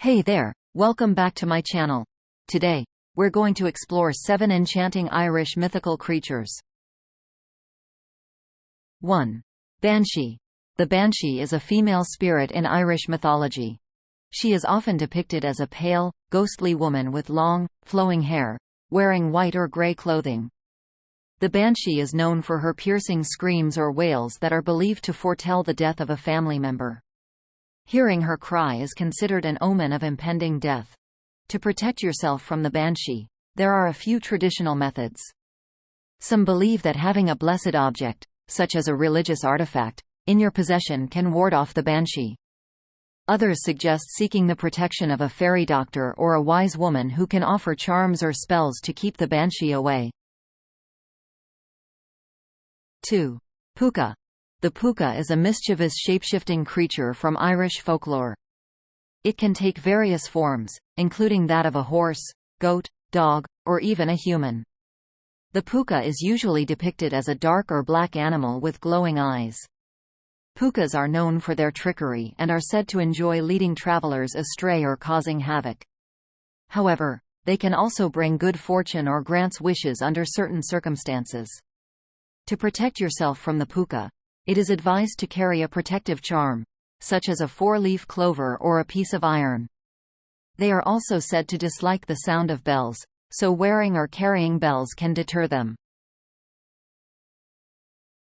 Hey there, welcome back to my channel. Today, we're going to explore 7 enchanting Irish mythical creatures. 1. Banshee. The Banshee is a female spirit in Irish mythology. She is often depicted as a pale, ghostly woman with long, flowing hair, wearing white or grey clothing. The Banshee is known for her piercing screams or wails that are believed to foretell the death of a family member. Hearing her cry is considered an omen of impending death. To protect yourself from the Banshee, there are a few traditional methods. Some believe that having a blessed object, such as a religious artifact, in your possession can ward off the Banshee. Others suggest seeking the protection of a fairy doctor or a wise woman who can offer charms or spells to keep the Banshee away. 2. Puka. The Puka is a mischievous shape-shifting creature from Irish folklore. It can take various forms, including that of a horse, goat, dog, or even a human. The Puka is usually depicted as a dark or black animal with glowing eyes. Pukas are known for their trickery and are said to enjoy leading travelers astray or causing havoc. However, they can also bring good fortune or grant wishes under certain circumstances. To protect yourself from the Puka, it is advised to carry a protective charm, such as a 4-leaf clover or a piece of iron. They are also said to dislike the sound of bells, so wearing or carrying bells can deter them.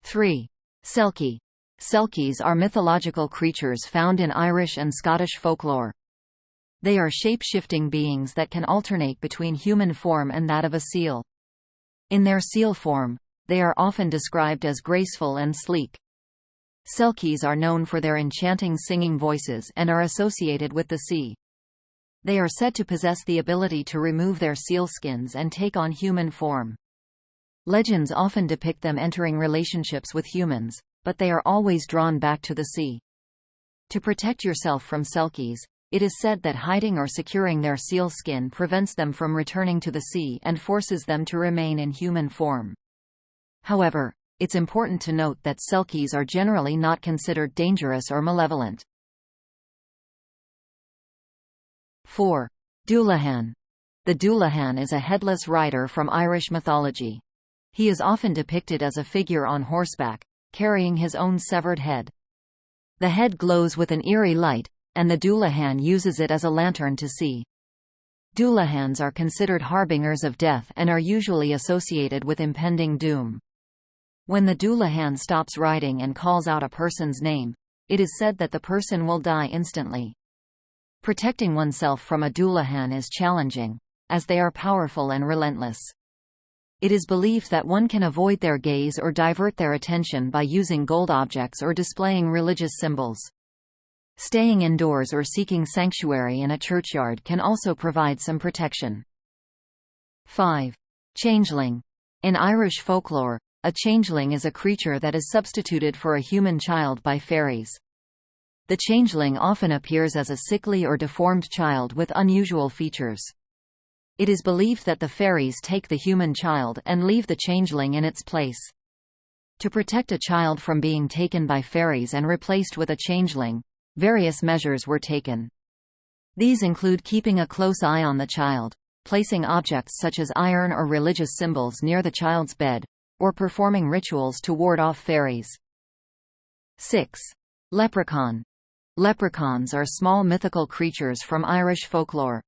3. Selkie. Selkies are mythological creatures found in Irish and Scottish folklore. They are shape-shifting beings that can alternate between human form and that of a seal. In their seal form, they are often described as graceful and sleek. Selkies are known for their enchanting singing voices and are associated with the sea. They are said to possess the ability to remove their seal skins and take on human form. Legends often depict them entering relationships with humans, but they are always drawn back to the sea. To protect yourself from Selkies, it is said that hiding or securing their seal skin prevents them from returning to the sea and forces them to remain in human form. However, it's important to note that Selkies are generally not considered dangerous or malevolent. 4. Dullahan. The Dullahan is a headless rider from Irish mythology. He is often depicted as a figure on horseback, carrying his own severed head. The head glows with an eerie light, and the Dullahan uses it as a lantern to see. Dullahans are considered harbingers of death and are usually associated with impending doom. When the Dullahan stops riding and calls out a person's name, it is said that the person will die instantly. Protecting oneself from a Dullahan is challenging, as they are powerful and relentless. It is believed that one can avoid their gaze or divert their attention by using gold objects or displaying religious symbols. Staying indoors or seeking sanctuary in a churchyard can also provide some protection. 5. Changeling. In Irish folklore, a changeling is a creature that is substituted for a human child by fairies. The changeling often appears as a sickly or deformed child with unusual features. It is believed that the fairies take the human child and leave the changeling in its place. To protect a child from being taken by fairies and replaced with a changeling, various measures were taken. These include keeping a close eye on the child, placing objects such as iron or religious symbols near the child's bed, or performing rituals to ward off fairies. 6. Leprechaun. Leprechauns are small mythical creatures from Irish folklore.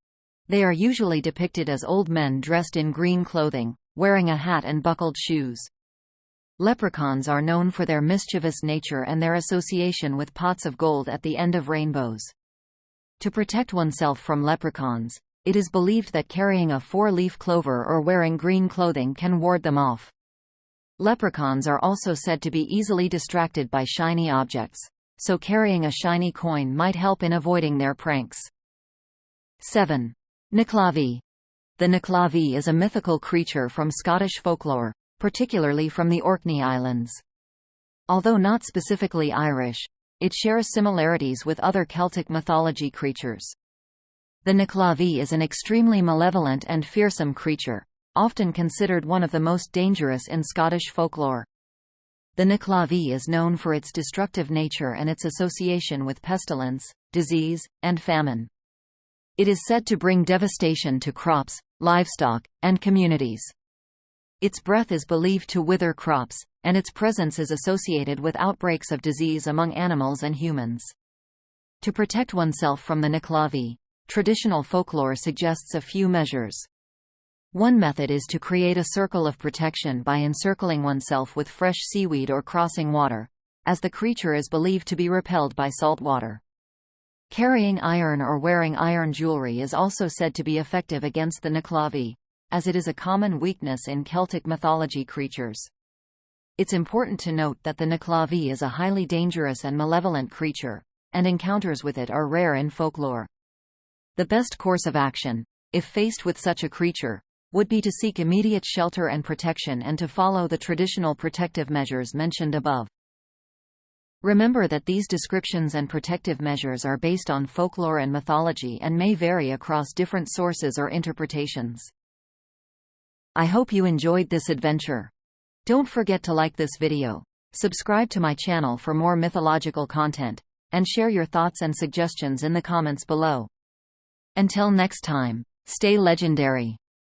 They are usually depicted as old men dressed in green clothing, wearing a hat and buckled shoes. Leprechauns are known for their mischievous nature and their association with pots of gold at the end of rainbows. To protect oneself from leprechauns, it is believed that carrying a 4-leaf clover or wearing green clothing can ward them off. Leprechauns are also said to be easily distracted by shiny objects, so carrying a shiny coin might help in avoiding their pranks. 7. Nuckelavee. The Nuckelavee is a mythical creature from Scottish folklore, particularly from the Orkney Islands. Although not specifically Irish, it shares similarities with other Celtic mythology creatures. The Nuckelavee is an extremely malevolent and fearsome creature, often considered one of the most dangerous in Scottish folklore. The Nuckelavee is known for its destructive nature and its association with pestilence, disease, and famine. It is said to bring devastation to crops, livestock, and communities. Its breath is believed to wither crops, and its presence is associated with outbreaks of disease among animals and humans. To protect oneself from the Nuckelavee, traditional folklore suggests a few measures. One method is to create a circle of protection by encircling oneself with fresh seaweed or crossing water, as the creature is believed to be repelled by salt water. Carrying iron or wearing iron jewelry is also said to be effective against the Nuckelavee, as it is a common weakness in Celtic mythology creatures. It's important to note that the Nuckelavee is a highly dangerous and malevolent creature, and encounters with it are rare in folklore. The best course of action, if faced with such a creature, would be to seek immediate shelter and protection and to follow the traditional protective measures mentioned above. Remember that these descriptions and protective measures are based on folklore and mythology and may vary across different sources or interpretations. I hope you enjoyed this adventure. Don't forget to like this video, subscribe to my channel for more mythological content, and share your thoughts and suggestions in the comments below. Until next time, stay legendary.